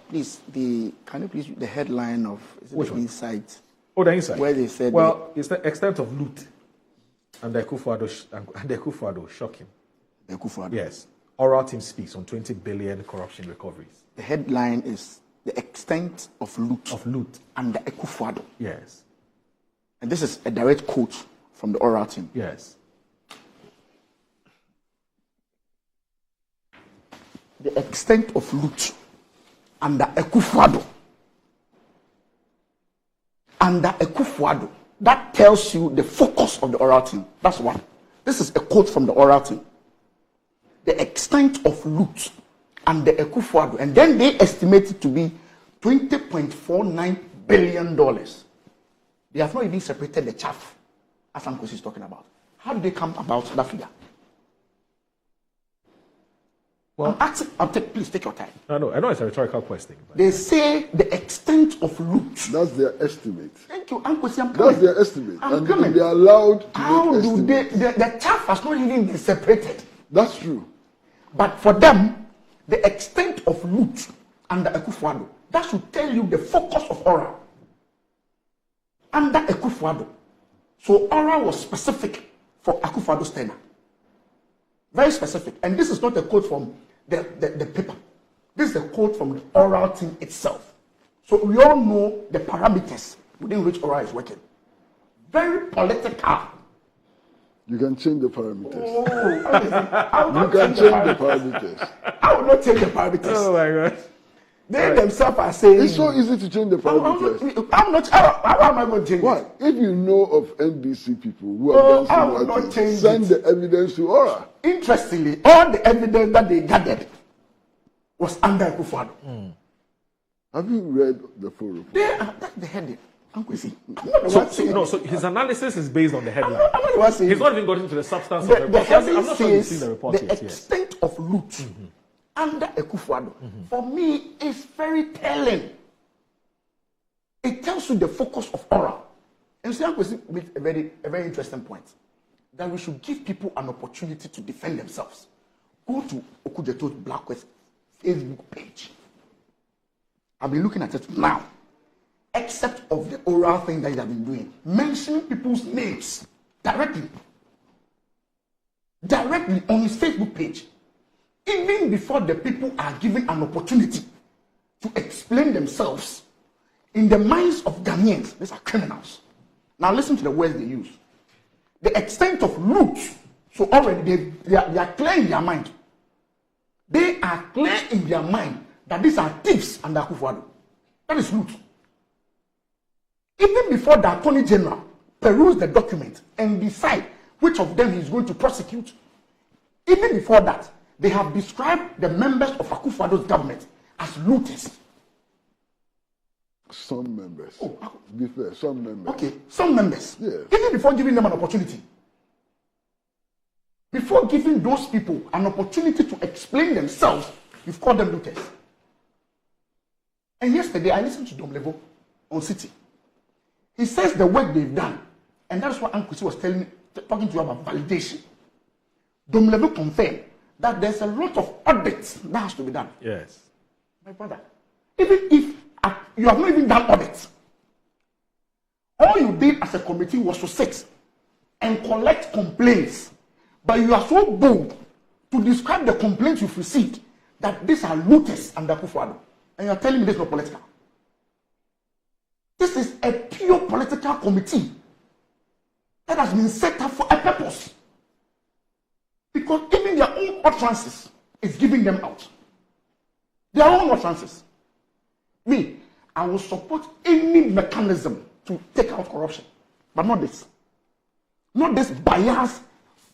Please, can you please the headline of Which one? Insight? Oh, the Insight. Where they said, well, it's the extent of loot, and the Akufo-Addo shocking. The Akufo-Addo. Yes, oral team speaks on 20 billion corruption recoveries. The headline is the extent of loot. And the Akufo-Addo. Yes. And this is a direct quote from the oral team. Yes. The extent of loot under Akufo-Addo. Under Akufo-Addo. That tells you the focus of the oral team. That's one. This is a quote from the oral team. The extent of loot under Akufo-Addo. And then they estimate it to be $20.49 billion. They have not even separated the chaff, as Ankosi is talking about. How did they come about that figure? Well, please take your time. I know it's a rhetorical question. They say the extent of loot. That's their estimate. Thank you, Ankosi. That's their estimate. And they are allowed to How make do estimates. the chaff has not even been separated. That's true. But for them, the extent of loot under Akufo-Addo, that should tell you the focus of oral. Under Akufo-Addo. So oral was specific for Akufo-Addo's tenure. Very specific. And this is not a quote from the paper. This is a quote from the oral team itself. So we all know the parameters within which oral is working. Very political. You can change the parameters. You can change the parameters. I will not change the parameters. Oh my God. They themselves are saying... It's so easy to change the parameters. How am I going to change Why? it? If you know of NBC people who have done similar things, send the evidence to Aura. Interestingly, all the evidence that they gathered was under Akufo-Addo. Have you read the full report? That's the heading. So his analysis is based on the headline. He's not even got into the substance of the report. I'm not sure you've seen the report yet. The extent of loot under Akufo-Addo, for me, is very telling. It tells you the focus of oral. And so Ankosi made a very interesting point, that we should give people an opportunity to defend themselves. Go to Okudjeto's Blackwest Facebook page. I've been looking at it now. Except of the oral thing that you have been doing, mentioning people's names directly on his Facebook page, even before the people are given an opportunity to explain themselves. In the minds of Ghanaians, these are criminals. Now listen to the words they use. The extent of loot. So already they are clear in their mind. They are clear in their mind that these are thieves under Akufo-Addo. That is loot. Even before the Attorney General peruse the document and decide which of them he is going to prosecute, even before that, they have described the members of Akufo-Addo's government as looters. Some members. To be fair, some members. Okay, some members. Yeah. Even before giving them an opportunity. Before giving those people an opportunity to explain themselves, you've called them looters. And yesterday, I listened to Domlevo on City. He says the work they've done, and that's what Ankosi was talking to you about validation. Domlevo confirmed that there's a lot of audits that has to be done. Yes. My brother, even if you have not even done audits, all you did as a committee was to sit and collect complaints, but you are so bold to describe the complaints you've received that these are looters under Akufo-Addo, and you are telling me this is not political. This is a pure political committee that has been set up for a purpose. Because even their own utterances is giving them out. Their own utterances. I will support any mechanism to take out corruption, but not this. Not this biased,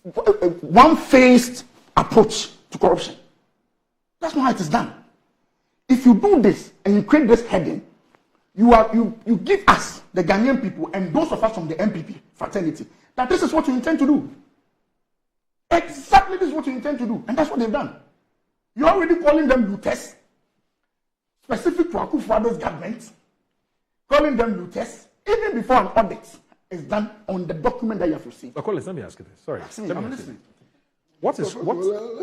one-faced approach to corruption. That's not how it is done. If you do this and you create this heading, you give us, the Ghanaian people, and those of us from the MPP fraternity, that this is what you intend to do. Exactly this is what you intend to do. And that's what they've done. You're already calling them looters, specific to Akufo-Addo's government, calling them looters, even before an audit is done on the document that you have received. Let me ask you this. Sorry. I'm listening. Let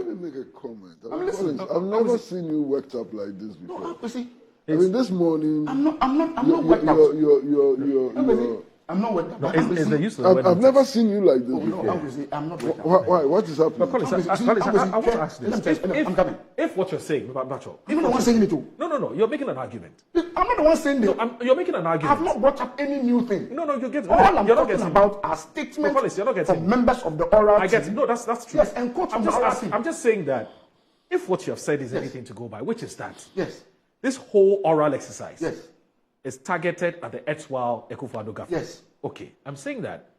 me make a comment. I've never seen you worked up like this before. No, you see, I mean, this morning. I'm not worked out. I'm not worked out. It's the use of I've never seen you like this before. I'm not worked out. Why? What is happening? I want to ask this. I'm coming. If what you're saying about Nacho, You're the one saying it too. No, you're making an argument. I'm not the one saying it. You're making an argument. I've not brought up any new thing. No, you're getting. All I'm talking about are statements from members of the oral team. I get it. No, that's true. Yes, and quote from the oral team. I'm just saying that if what you have said is anything to go by, which is that this whole oral exercise is targeted at the erstwhile Akufo-Addo government. Yes. Okay, I'm saying that.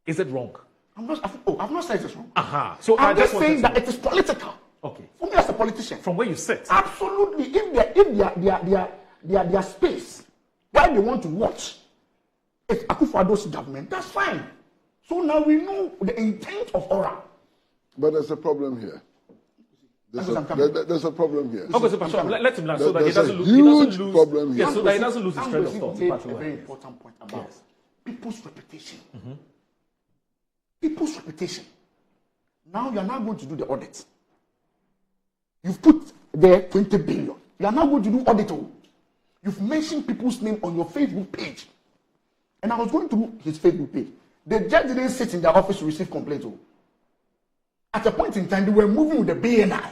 Is it wrong? I've not said it's wrong. So I'm just saying that it is political. Okay. For me as a politician. From where you sit. Absolutely. If their space, why they want to watch if Akufo-Addo's government, that's fine. So now we know the intent of oral. But there's a problem here. There's a problem here. Okay, so let him learn so that he doesn't lose. Huge problem here. Yes, so that he doesn't lose his train of thought. A very important point about people's reputation. People's reputation. Now you are now going to do the audit. You've put there 20 billion. You are now going to do audit. You've mentioned people's name on your Facebook page. And I was going through his Facebook page. The judge didn't sit in their office to receive complaints. At a point in time, they were moving with the BNI.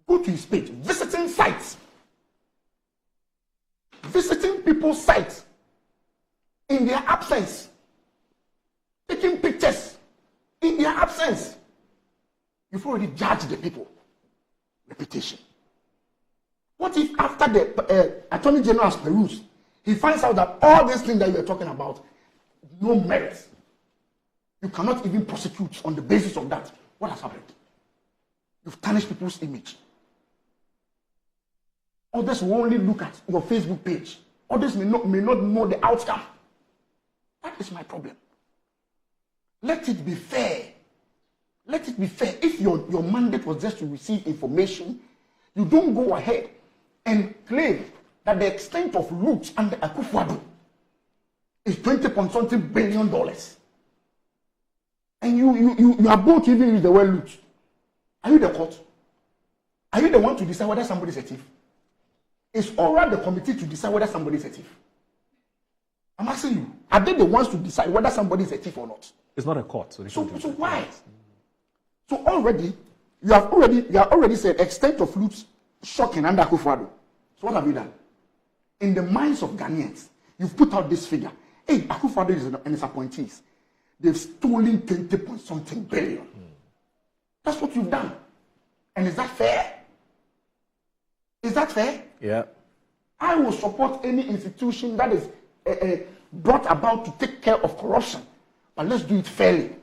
Go to his page, visiting sites. Visiting people's sites in their absence. Taking pictures in their absence. You've already judged the people. Reputation. What if after the Attorney General has perused, he finds out that all these things that you are talking about, no merit. You cannot even prosecute on the basis of that. What has happened? You've tarnished people's image. Others will only look at your Facebook page. Others may not know the outcome. That is my problem. Let it be fair. Let it be fair. If your mandate was just to receive information, you don't go ahead and claim that the extent of loot under Akufo-Addo is $20-something billion. And you are both even use the word loot. Are you the court? Are you the one to decide whether somebody is a thief? It's already the committee to decide whether somebody is a thief. I'm asking you, are they the ones to decide whether somebody is a thief or not? It's not a court. So why? So already, you have already said extent of loot shocking under Akufo-Addo. So what have you done? In the minds of Ghanaians, you've put out this figure. Hey, Akufo-Addo and his appointees, they've stolen $20-something billion. That's what you've done. And is that fair? Is that fair? Yeah. I will support any institution that is brought about to take care of corruption. But let's do it fairly.